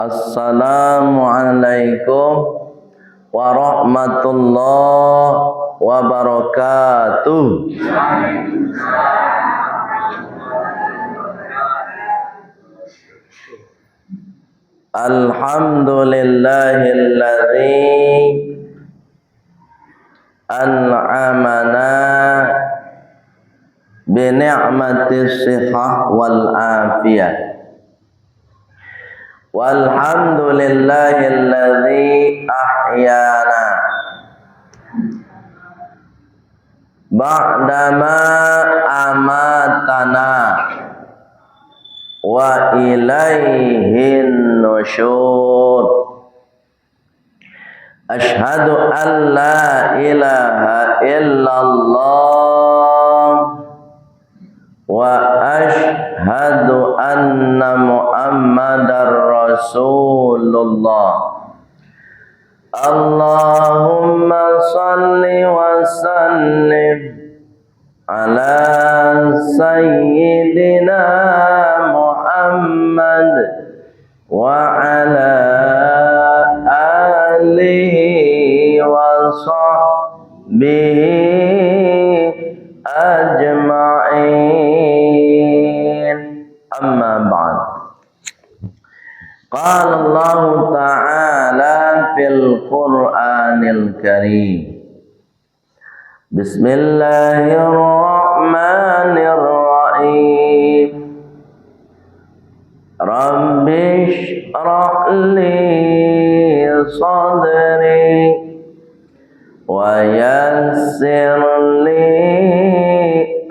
Assalamualaikum warahmatullahi wabarakatuh. Alhamdulillahilladzi an'amana bi ni'matis shihah wal afiyah. Walhamdulillahilladzi ahyana ba'dama amatana wa ilaihin nusyur. Asyhadu an la ilaha illallah wa asyhadu anna Muhammadar Rasulullah. Allahumma salli wa sallim ala sayyidina Muhammad wa ala alihi wa sahbihi ajma'in. Amma ba'd. Qala Allah ta'ala fil Qur'anil Karim. Bismillahirrahmanirrahim. Rabbi shrah li sadri wa yassir li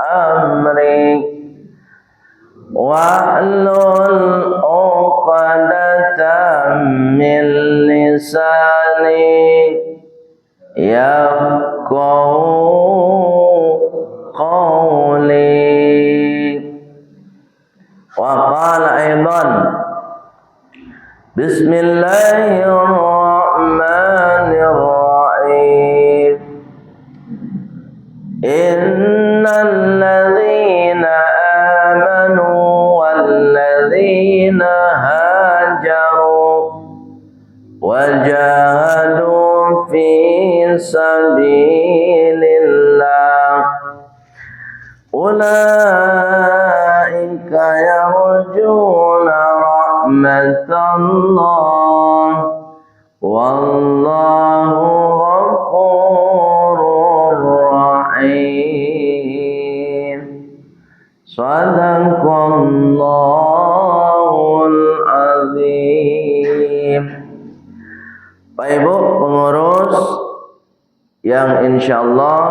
amri wahlul 'uqdatam min lisani yafqahu qawli. Wa qala aidan bismillahirrahmanirrahim. Innal ladzina amanu wal ladzina hajaru wajahadu fi sabilillah ulaika yarjuna rahmatallah wallahu ghafurur rahim. Sadaqallahul azim. Pak Ibu pengurus yang insyaallah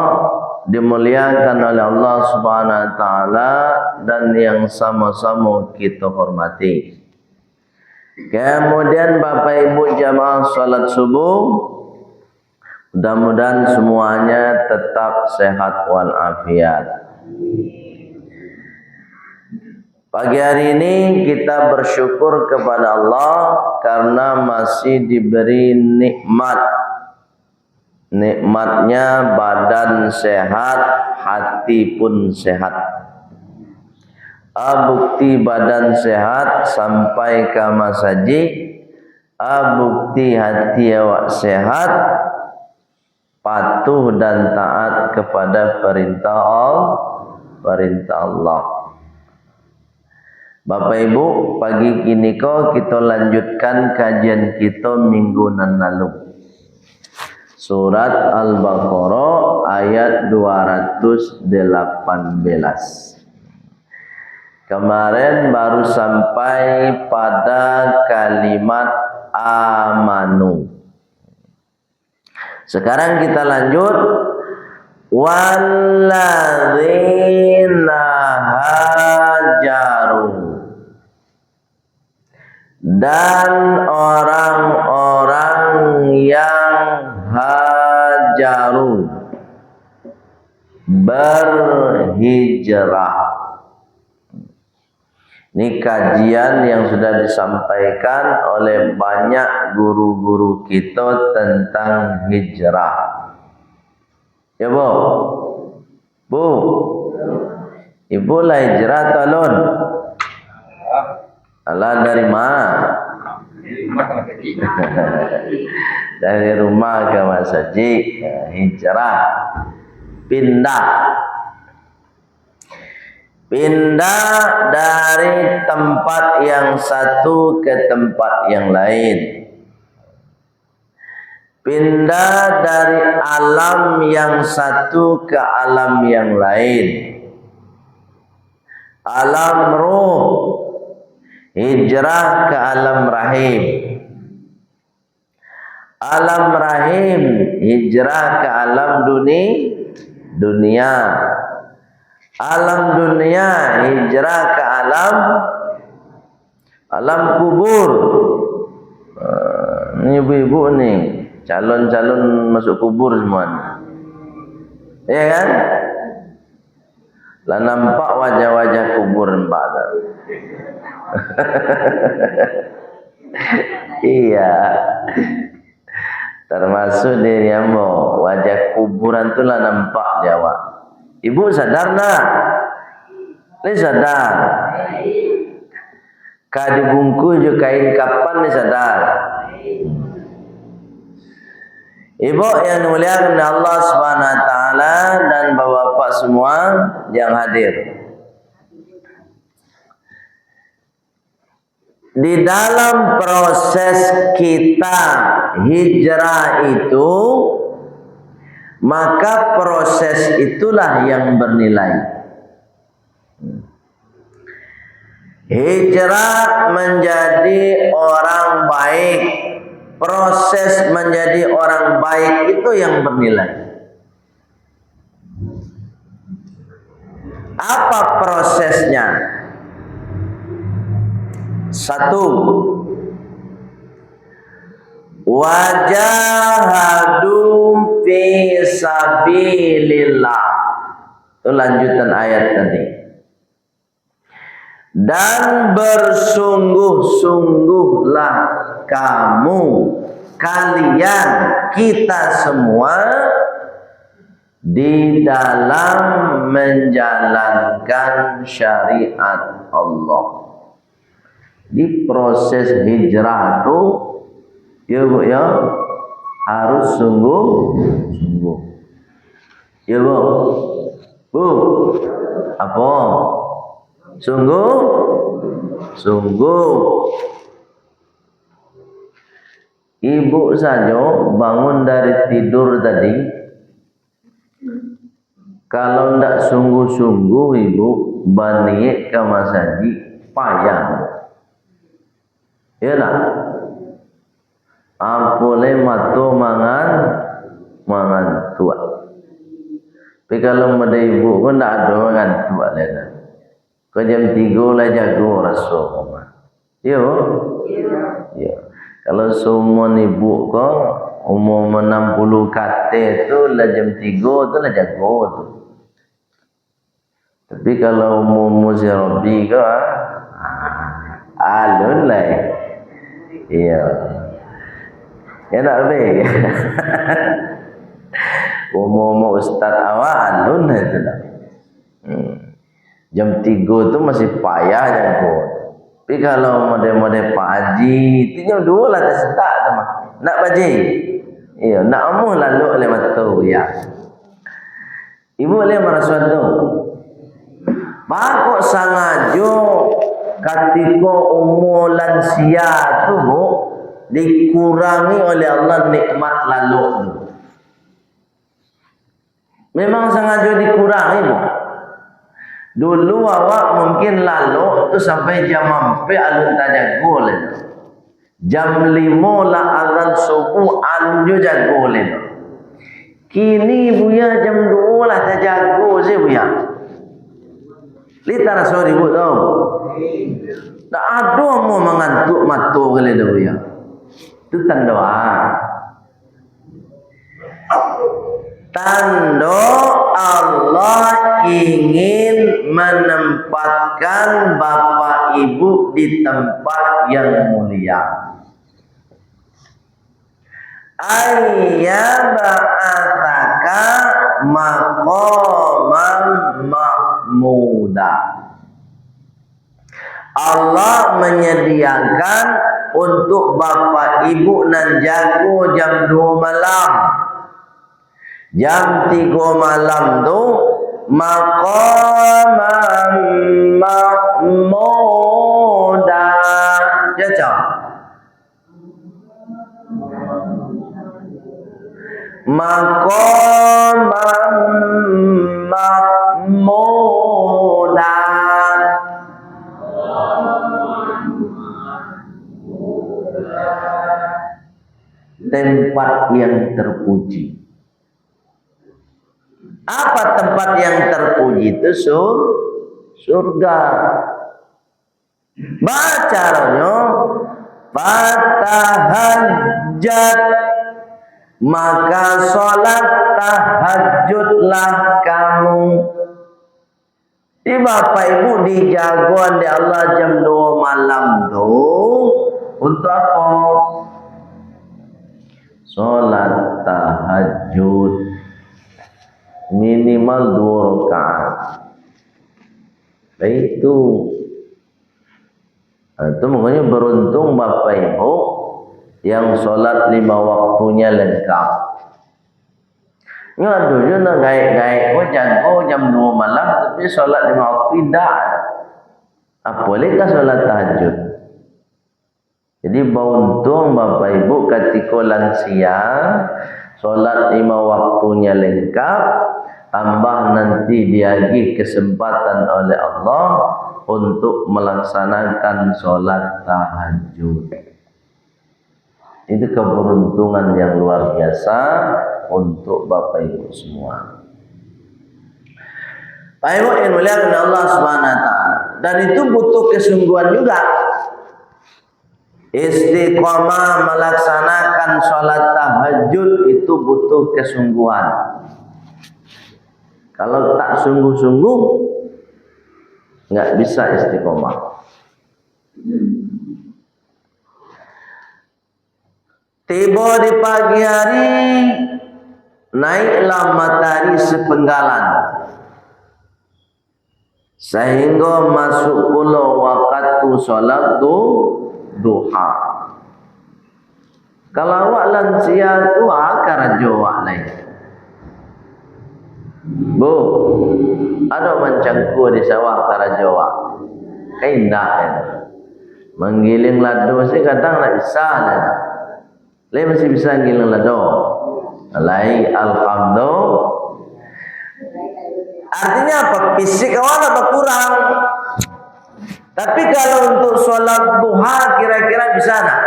dimuliakan oleh Allah Subhanahu wa taala dan yang sama-sama kita hormati. Kemudian Bapak Ibu jamaah salat subuh, mudah-mudahan semuanya tetap sehat walafiat. Pagi hari ini kita bersyukur kepada Allah karena masih diberi nikmatnya badan sehat, hati pun sehat. Bukti badan sehat sampai ke masaji, bukti hati awak sehat, patuh dan taat kepada perintah Allah. Bapak Ibu, pagi kini kita lanjutkan kajian kita minggu nan lalu. Surat Al-Baqarah ayat 218. Kemarin baru sampai pada kalimat amanu. Sekarang kita lanjut. Walladzina hajaru, dan orang-orang yang hajaru, berhijrah. Ini kajian yang sudah disampaikan oleh banyak guru-guru kita tentang hijrah. Ya Bu? Bu? Ibu lah hijrah talon. Allah dari mana? Dari rumah ke masjid, hijrah, pindah dari tempat yang satu ke tempat yang lain. Pindah dari alam yang satu ke alam yang lain. Alam ruh, hijrah ke alam rahim. Alam rahim, hijrah ke alam dunia. Alam dunia, hijrah ke alam kubur. Ini ibu-ibu nih, calon-calon masuk kubur semua. Ya kan? Lah nampak wajah-wajah kubur nampak tak? Iya. Termasuk diri ambo, wajah kuburan tu lah nampak dia awak. Ibu sadar nak? Ni sadar. Ka dibungkus je kain kapan ni sadar. Ibu yang dimuliakan oleh Allah Subhanahu Wa Taala dan bapak-bapak semua yang hadir. Di dalam proses kita hijrah itu, maka proses itulah yang bernilai. Hijrah menjadi orang baik, proses menjadi orang baik itu yang bernilai. Apa prosesnya? Satu, wajahadu fi sabilillah. Itu lanjutan ayat tadi. Dan bersungguh-sungguhlah kamu, kalian, kita semua di dalam menjalankan syariat Allah. Di proses hijrah itu, ya bu ya, harus sungguh-sungguh. Ya bu, apa? Sungguh. Ibu saja bangun dari tidur tadi, kalau ndak sungguh-sungguh ibu balik ke masjid payah. Ya nak? Apole matu mangan tua. Tapi kalau ada ibu pun ndak ada mangan tua lena. Kau jam 3 lah jago rasul. Yo. Ya. Kalau semua ibu kau umur 60 kate tu lah jam 3 tu lah jago tu. Tapi kalau umur si Robi kau alun lah. Iya. Ya nak lebih. Umur ustaz awak alun itu dah. Jam 3 tu masih payah jago. Tapi kalau model-model Pak Haji, itu jam 2 lah tak setak tu mah. Nak baji? Iya, nak amuh lalu oleh matu ya. Ibu boleh merasa tu. Bakok sangajo ketika umur lansia tu bu, dikurangi oleh Allah nikmat lalu tu. Memang sengaja dikurangi bu. Dulu awak mungkin lalu tu sampai jam mampu alun tak jago le. Jam 5 lah azan subuh anju jago le. Kini buya jam 2 lah tak jago sih buya. Litar sorry bu tau. Tak ada mau mengantuk matu kali dah buya. Itu tanda tanda Allah ingin menempatkan bapak ibu di tempat yang mulia. Ayyaba'ataka maqaman mahmuda. Allah menyediakan untuk bapa ibu nan jago jam 2 malam. Jam 3 malam tu maqamam mahmuda. Cocok? Maqamam mahmuda. Tempat yang terpuji. Apa tempat yang terpuji itu? Surga. Bacanya fatahajjat, maka sholat tahajudlah kamu. Di bapak ibu di jagoan di Allah jam 2 malam tuh untuk apa? Sholat tahajud minimal 2 rakaat. Itu makanya beruntung bapak ibu yang sholat 5 waktunya lengkap. Ngadu je nak gaik-gaik jago jam 2 malam tapi sholat 5 waktu tidak. Apa bolehkah sholat tahajud? Jadi beruntung bapak ibu ketika lansia solat 5 waktunya lengkap, tambah nanti diagi kesempatan oleh Allah untuk melaksanakan solat tahajud. Itu keberuntungan yang luar biasa untuk bapak ibu semua. Bapak ibu yang muliakan Allah Subhanahu wa taala, dan itu butuh kesungguhan juga. Istiqomah melaksanakan sholat tahajud itu butuh kesungguhan. Kalau tak sungguh-sungguh nggak bisa istiqomah. Tiba di pagi hari, naiklah matahari sepenggalan sehingga masuk pula waktu sholat duha. Kalau awak lansia tu karajo awak lain. Bu, ada mancangku di sawah karajo awak. Indah kan. Menggiling lado sih kadang tak bisa lah. Lain masih bisa giling lado. Lai alhamdulillah. Artinya apa? Fisik awak apa kurang? Tapi kalau untuk sholat duha kira-kira bisa tak?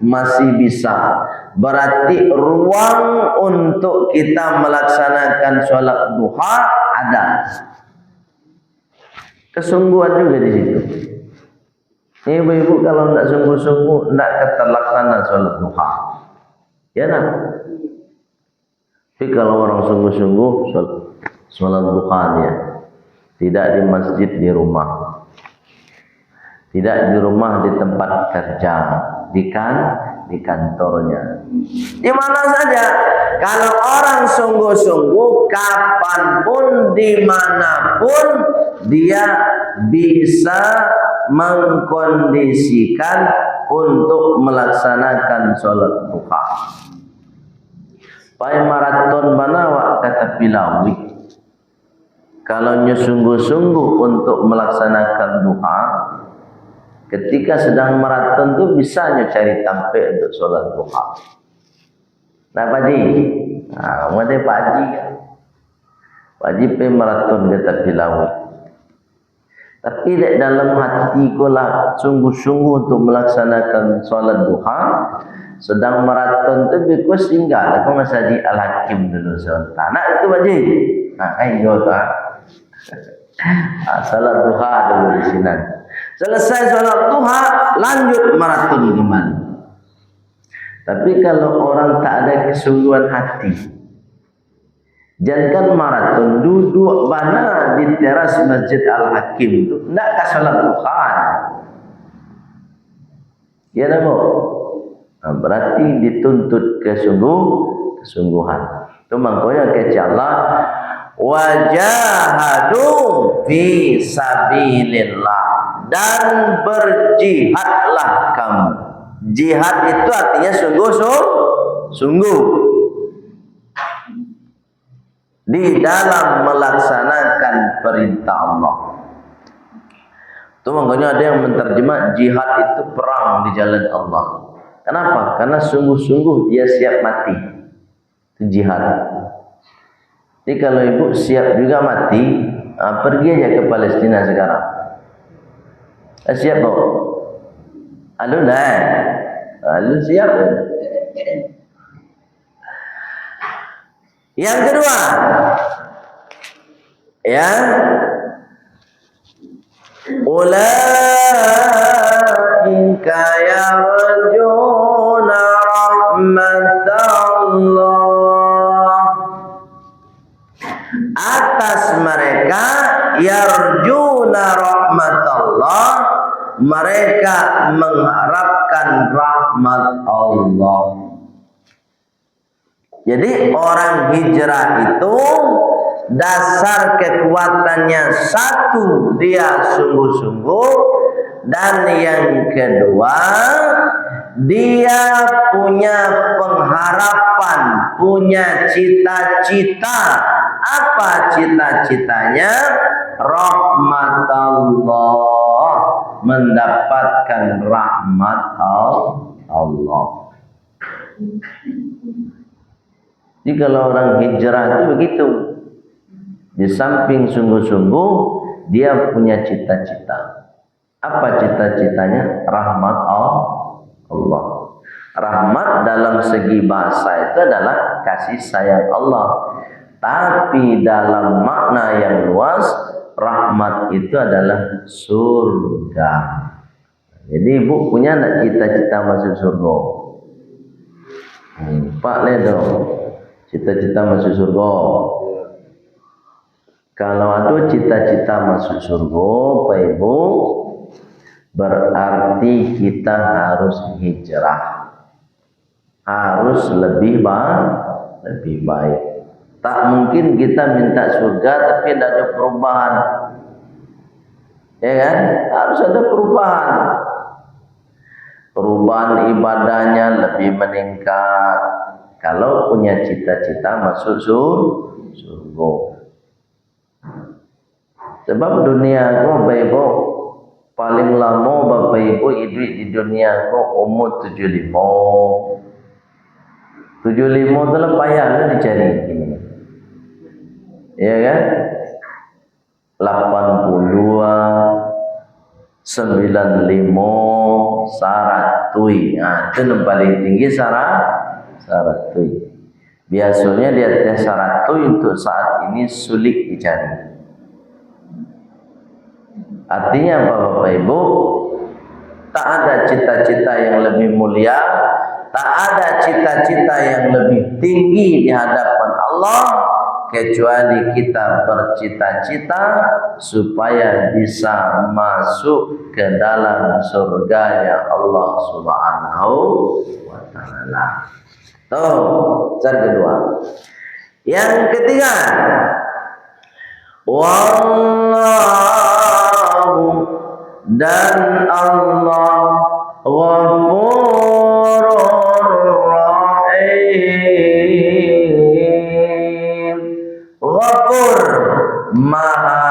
Masih bisa. Berarti ruang untuk kita melaksanakan sholat duha ada. Kesungguhan juga di situ. Ibu-ibu kalau tidak sungguh-sungguh tidak terlaksana sholat duha. Ya nak? Tapi kalau orang sungguh-sungguh sholat duha dia tidak di masjid, di rumah. Tidak di rumah, di tempat kerja, di kantornya, di mana saja. Kalau orang sungguh-sungguh, kapanpun, dimanapun, dia bisa mengkondisikan untuk melaksanakan sholat duha. Pai maraton banawak kata Pilawi. Kalau sungguh-sungguh untuk melaksanakan duha, ketika sedang maraton tu bisa cari tempat untuk solat duha. Nah, Pak Haji, ada Pak Haji. Pak Haji pergi maraton kata Pilawi. Tapi dalam hati ko lah sungguh-sungguh untuk melaksanakan solat duha. Sedang maraton tu because tinggal aku masa di Al-Hakim dulu sebentar. Nak itu Pak Haji. Ayo tak. Solat duha dulu di sini. Selesai sholat duha, lanjut maraton kembali. Tapi kalau orang tak ada kesungguhan hati, jangankan maraton, duduk mana di teras Masjid Al-Hakim itu, tidak ke sholat duha. Ya tak bu? Berarti dituntut kesungguhan. Itu makanya kata Allah, wajahadu fi sabilillah. dan berjihadlah kamu. Jihad itu artinya sungguh-sungguh di dalam melaksanakan perintah Allah. Itu makanya ada yang menterjemah jihad itu perang di jalan Allah. Kenapa? Karena sungguh-sungguh dia siap mati. Itu jihad. Jadi kalau ibu siap juga mati, pergi aja ke Palestina sekarang. Siap kok? Alun lah. Alun siap. Yang kedua, ya, ulaika yarjuna rahmatallah. Atas mereka yarjuna rahmatallah, mereka mengharapkan rahmat Allah. Jadi orang hijrah itu dasar kekuatannya satu, dia sungguh-sungguh, dan yang kedua dia punya pengharapan, punya cita-cita. Apa cita-citanya? Rahmat Allah, mendapatkan rahmat Allah. Jadi kalau orang hijrah itu begitu, di samping sungguh-sungguh dia punya cita-cita. Apa cita-citanya? Rahmat Allah. Rahmat dalam segi bahasa itu adalah kasih sayang Allah. Tapi dalam makna yang luas, rahmat itu adalah surga. Jadi ibu punya nak cita-cita masuk surga? Pak Ledo, cita-cita masuk surga. Kalau ada cita-cita masuk surga, Pak Ibu, berarti kita harus hijrah. Harus lebih baik. Tak mungkin kita minta surga tapi tidak ada perubahan. Ya kan? Harus ada perubahan. Perubahan ibadahnya lebih meningkat. Kalau punya cita-cita masuk surga. Sebab dunia ko Bapak Ibu paling lama Bapak Ibu hidup di dunia ko umur 75. 75 itu lah payahnya dicari ini. Ya kan? 80-an, 95, 100. Nah, itu yang paling tinggi 100. Biasanya di atas 100 untuk saat ini sulit dicari. Artinya apa Bapak Ibu? Tak ada cita-cita yang lebih mulia, tak ada cita-cita yang lebih tinggi di hadapan Allah kecuali kita bercita-cita supaya bisa masuk ke dalam surganya Allah Subhanahu wa taala. Tuh, cara kedua. Yang ketiga, wallahu, dan Allah Ghafurur Rahim. Ghafur, Maha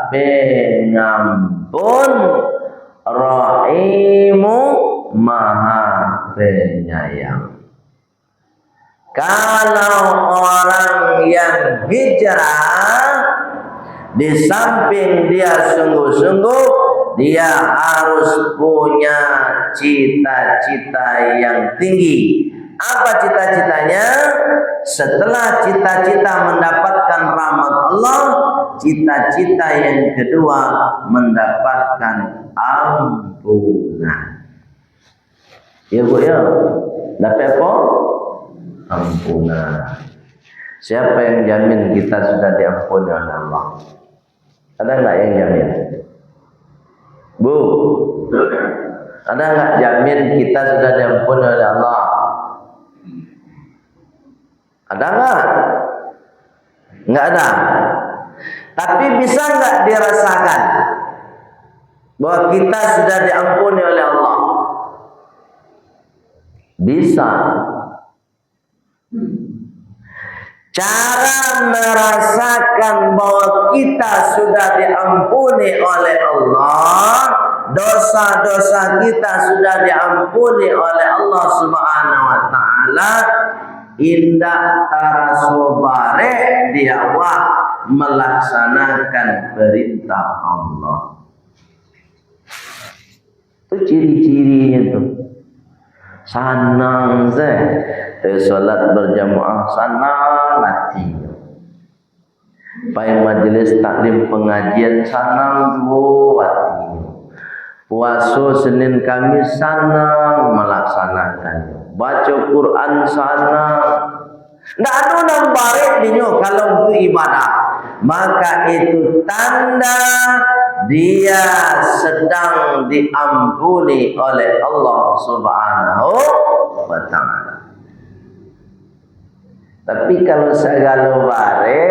Pengampun, Rahimu, Maha Penyayang. Kalau orang yang hijrah, di samping dia sungguh-sungguh, dia harus punya cita-cita yang tinggi. Apa cita-citanya? Setelah cita-cita mendapatkan rahmat Allah, cita-cita yang kedua mendapatkan ampunan. Ya Bu ya, dapat apa? Ampunan. Siapa yang jamin kita sudah diampuni oleh Allah? Ada enggak yang jamin? Bu, ada enggak jamin kita sudah diampuni oleh Allah? Ada enggak? Enggak ada. Tapi bisa enggak dirasakan? bahwa kita sudah diampuni oleh Allah? Bisa. Cara merasakan bahwa kita sudah diampuni oleh Allah, dosa-dosa kita sudah diampuni oleh Allah Subhanahu wa taala, indah tarasobare dia melaksanakan perintah Allah. Itu ciri-cirinya tuh. Senang salat berjamaah, senang hati. Pai majelis taklim pengajian, senang hati. Puasa Senin Kamis, senang melaksanakannya. Baca Quran, senang. Ndak ada nambah dinyo kalau untuk ibadah. Maka itu tanda dia sedang diampuni oleh Allah Subhanahu wa ta'ala. Tapi kalau segala bare,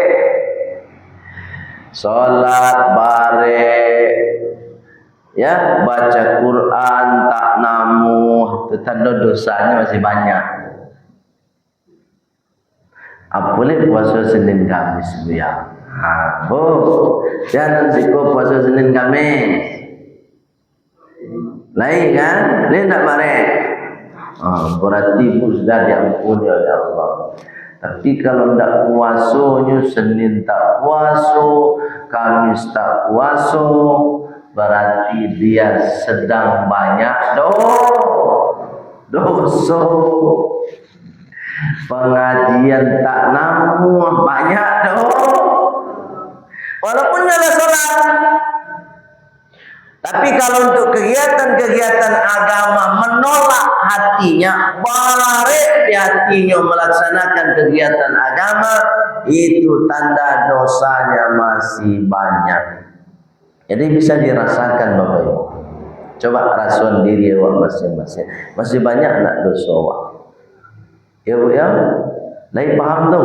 salat bare, ya, baca Quran tak namu, itu tanda dosanya masih banyak. Apalagi puasa Senin Kamis ya. Jangan siko puasa Senin Kamis. Lain kan? Lain tak barek. Berarti sudah diampuni oleh Allah. Tapi kalau tidak puasanya, Senin tak puasa, Kamis tak puasa, berarti dia sedang banyak dosa. Pengajian tak namu banyak walaupun nyala sholat. Tapi kalau untuk kegiatan-kegiatan agama menolak hatinya, balik di hatinya melaksanakan kegiatan agama, itu tanda dosanya masih banyak. Jadi bisa dirasakan Bapak Ibu. Coba rasuan diri awak masing-masing. Masih banyak nak dosa awak. Ya Bu ya, lain paham tu.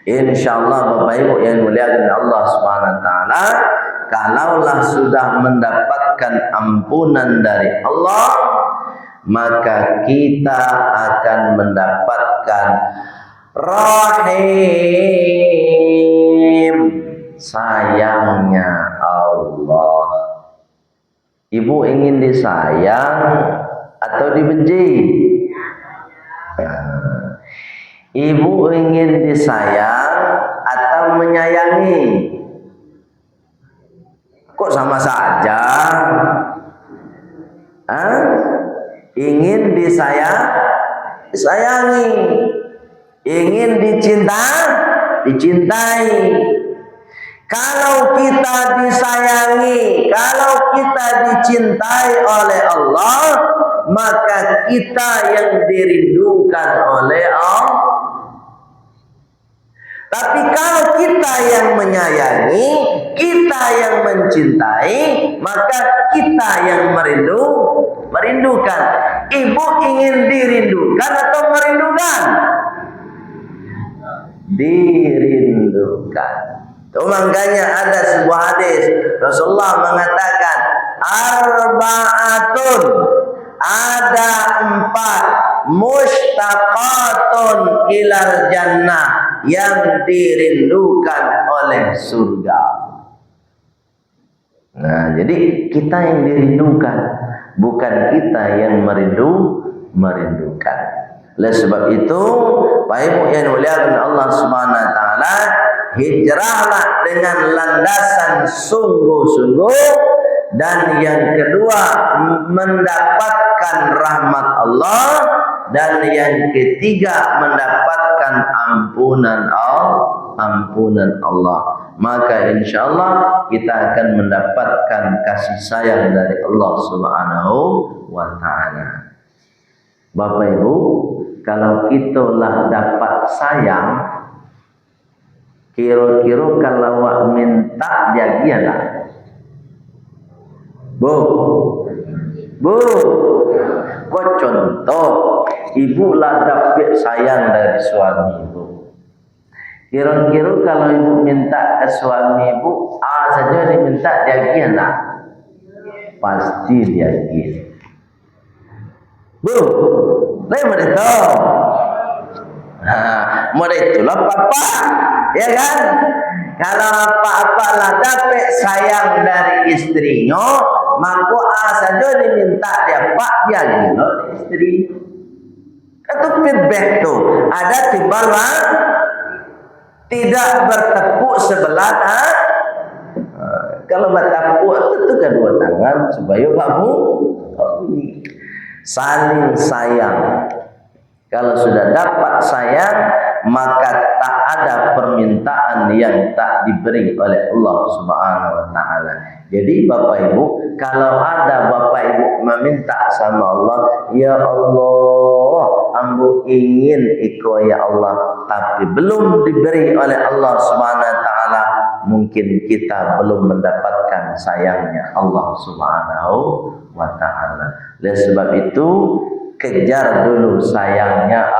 InsyaAllah Bapak Ibu yang muliakan Allah Subhanahu Wa Taala, kalaulah sudah mendapatkan ampunan dari Allah, maka kita akan mendapatkan rahim, sayangnya Allah. Ibu ingin disayang atau dibenci? Ibu ingin disayang atau menyayangi? Kok sama saja? Ingin disayangi. Ingin dicintai. Kalau kita disayangi, kalau kita dicintai oleh Allah, maka kita yang dirindukan oleh Allah. Tapi kalau kita yang menyayangi, kita yang mencintai, maka kita yang merindukan. Ibu ingin dirindukan atau merindukan? Dirindukan. Itu makanya ada sebuah hadis Rasulullah mengatakan arba'atun, ada 4 mustaqatun ilal jannah, yang dirindukan oleh surga. Nah, jadi kita yang dirindukan, bukan kita yang merindukan. Oleh sebab itu, Bapak Ibu yang muliakan Allah Subhanahu Wa Taala, hijrahlah dengan landasan sungguh-sungguh, dan yang kedua mendapatkan rahmat Allah, dan yang ketiga mendapatkan ampunan Allah. Maka insyaallah kita akan mendapatkan kasih sayang dari Allah Subhanahu wa taala. Bapak Ibu, kalau kita lah dapat sayang, kira-kira kalau awak minta jagianlah. Bu, kau contoh, ibu lah dapat sayang dari suami ibu. Kira-kira kalau ibu minta ke suami ibu, saja diminta jagianlah. pasti dia gil. Bu, lain itu. Nah, model itulah papa, ya kan? Kalau apa-apa lah dapat sayang dari istrinya, maka saja diminta dia pak dia gila istri. Itu feedback tuh. Ada timbalan tidak bertepuk sebelah kalau bertepuk itu kedua tangan supaya kamu saling sayang. Kalau sudah dapat sayang, maka tak ada permintaan yang tak diberi oleh Allah Subhanahu wa taala. Jadi Bapak Ibu, kalau ada Bapak Ibu meminta sama Allah, ya Allah, ambu ingin iko ya Allah, tapi belum diberi oleh Allah Subhanahu wa taala, mungkin kita belum mendapatkan sayangnya Allah Subhanahu wa taala. Oleh sebab itu, kejar dulu sayangnya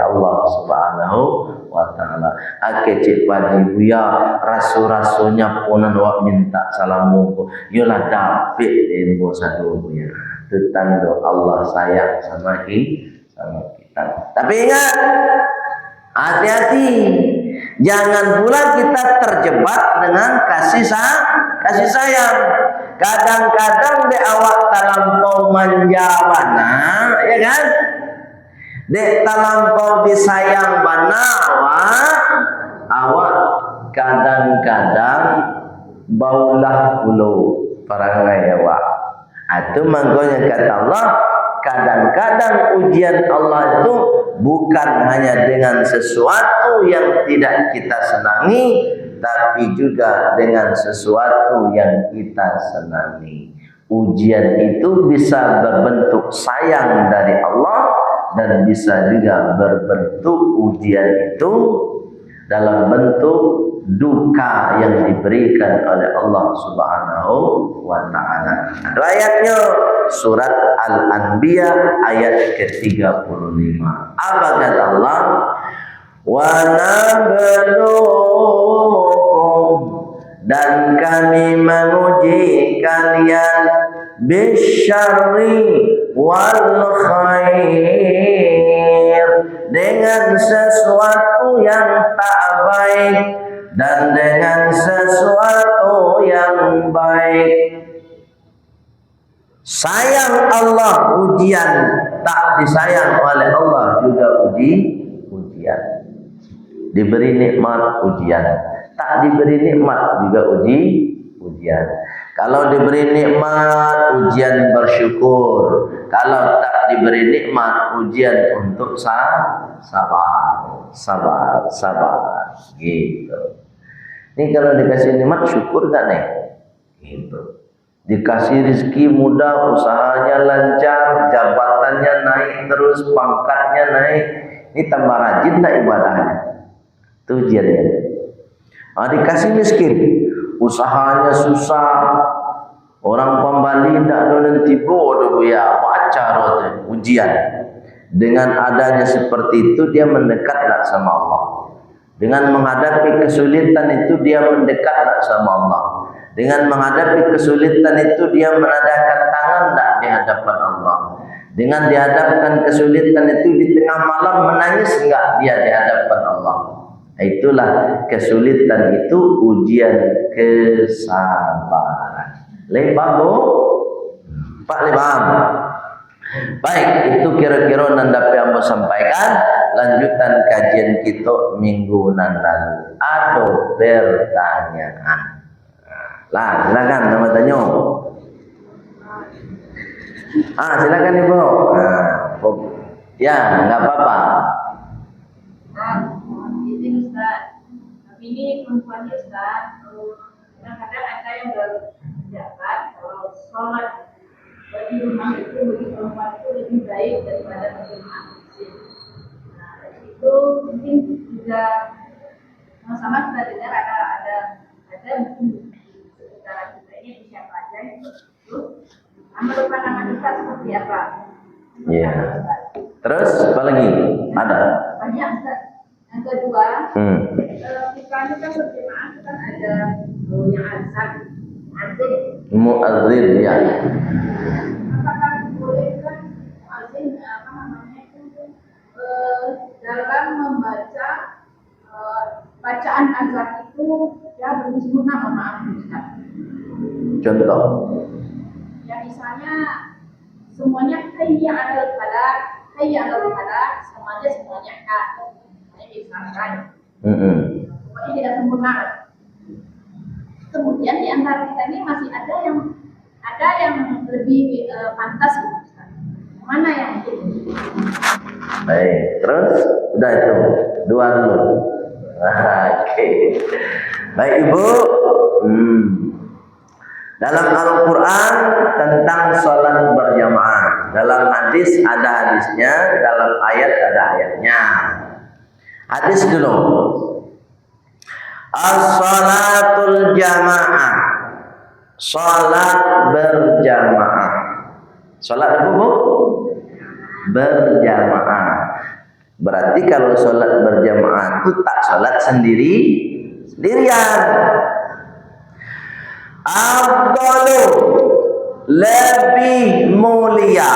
Allah Subhanahu wa taala. Ake cik padi buya rasu-rasunya punan wak minta salamu yola dapet embo sadu buya. Itu tanda Allah sayang sama kita. Tapi ingat, hati-hati, jangan pula kita terjebak dengan kasih sayang. Kadang-kadang di awak talampau manjabana, ya kan? Di talampau disayang bana awak kadang-kadang baulah puluh parangai awak. Itu makanya kata Allah, kadang-kadang ujian Allah itu bukan hanya dengan sesuatu yang tidak kita senangi, tapi juga dengan sesuatu yang kita senangi. Ujian itu bisa berbentuk sayang dari Allah, dan bisa juga berbentuk ujian itu dalam bentuk duka yang diberikan oleh Allah Subhanahu wa taala. Ayatnya surat Al-Anbiya ayat ke-35. Apa kata Allah? Wa nabluukum, dan kami menguji kalian bisyarri wal khair, dengan sesuatu yang tak baik dan dengan sesuatu yang baik. Sayang Allah ujian, tak disayang oleh Allah juga ujian. Diberi nikmat ujian, tak diberi nikmat juga ujian. Kalau diberi nikmat, ujian bersyukur. Kalau tak diberi nikmat, ujian untuk sabar. Gitu. Ini kalau dikasih nikmat, syukur gak nih? Gitu. Dikasih rezeki mudah, usahanya lancar, jabatannya naik terus, pangkatnya naik. Ini tambah rajin tak ibadahnya? Itu ujiannya. Dikasih miskin, usahanya susah, orang pembali tidak ada nanti bodoh ya, baca rote ujian. Dengan adanya seperti itu dia mendekatlah sama Allah. Dengan menghadapi kesulitan itu dia mendekatlah sama Allah. Dengan menghadapi kesulitan itu dia menadahkan tangan tak di hadapan Allah. Dengan dihadapkan kesulitan itu di tengah malam menangis enggak dia di hadapan Allah. Itulah kesulitan itu ujian kesabaran. Lepas bu, Pak Lebam. Baik, itu kira-kira nanda yang mau sampaikan. Lanjutan kajian kita minggu nan lalu. Ada pertanyaan. Lah, silakan nama tanya. Silakan Ibu. Ya, enggak apa-apa. Izin Ustaz, kami ini perempuan Ustaz, kadang-kadang ada yang baru menjabat kalau sholat di rumah itu bagi perempuan itu lebih baik daripada berjemaah masjid. Nah, dari itu mungkin juga sama-sama kita dengar ada mungkin sekitar kita ini siapa aja itu. Nama Ustaz seperti apa? Iya. Terus apa lagi? Ada? Banyak Ustaz. Yang kedua, kita kan berjemaah kan ada yang azan, muadzin ya. Apakah dibolehkan muadzin apa namanya itu dalam membaca bacaan azan itu ya bersempurna, mohon maaf Ustaz. Contoh. Ya misalnya semuanya hayya 'alal falah, hayya 'alal falah, semuanya kah. Ini misalkan. Pokoknya tidak sempurna. Kemudian di antara kita ini masih ada yang lebih pantas gitu, Ustaz. Mana yang itu? Baik, terus udah itu dua dulu. Oke. Baik Ibu. Dalam Al-Quran tentang sholat berjamaah, dalam hadis ada hadisnya, dalam ayat ada ayatnya. Hadis dulu. As-sholatul jamaah, sholat berjamaah. Sholat apa Bu? Berjamaah. Berarti kalau sholat berjamaah itu tak sholat sendirian. Afdalu, lebih mulia.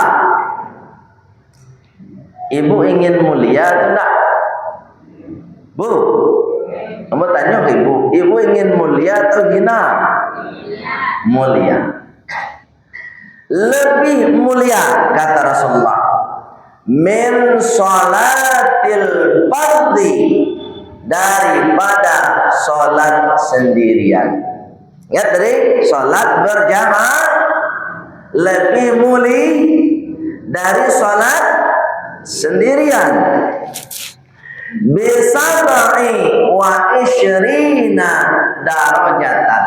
Ibu ingin mulia atau enggak? Bu, kamu tanya ke ibu, ibu ingin mulia atau hina? Mulia. Lebih mulia kata Rasulullah min sholatil fardhi, daripada sholat sendirian. Ya tadi sholat berjamaah lebih mulia dari sholat sendirian. Bisabai wa isyrina darajatan,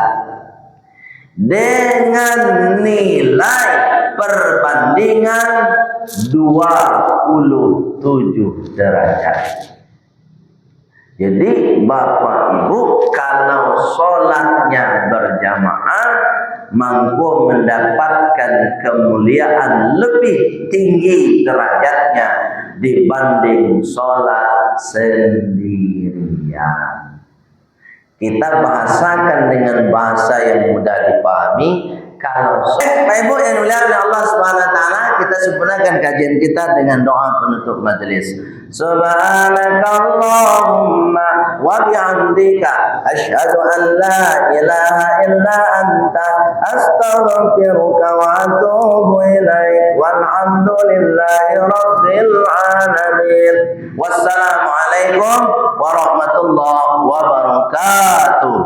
dengan nilai perbandingan 27 derajat. Jadi Bapak Ibu kalau sholatnya berjamaah mampu mendapatkan kemuliaan lebih tinggi derajatnya dibanding sholat sendirian. Kita bahasakan dengan bahasa yang mudah dipahami. Kalau Bapak Ibu yang mulia oleh Allah Subhanahu wa taala, kita sempurnakan kajian kita dengan doa penutup majelis. Subhanakallahumma wa bihamdika asyhadu an la ilaha illa anta astaghfiruka wa atubu ilaik. Walhamdulillahi rabbil alamin. Wassalamualaikum warahmatullahi wabarakatuh.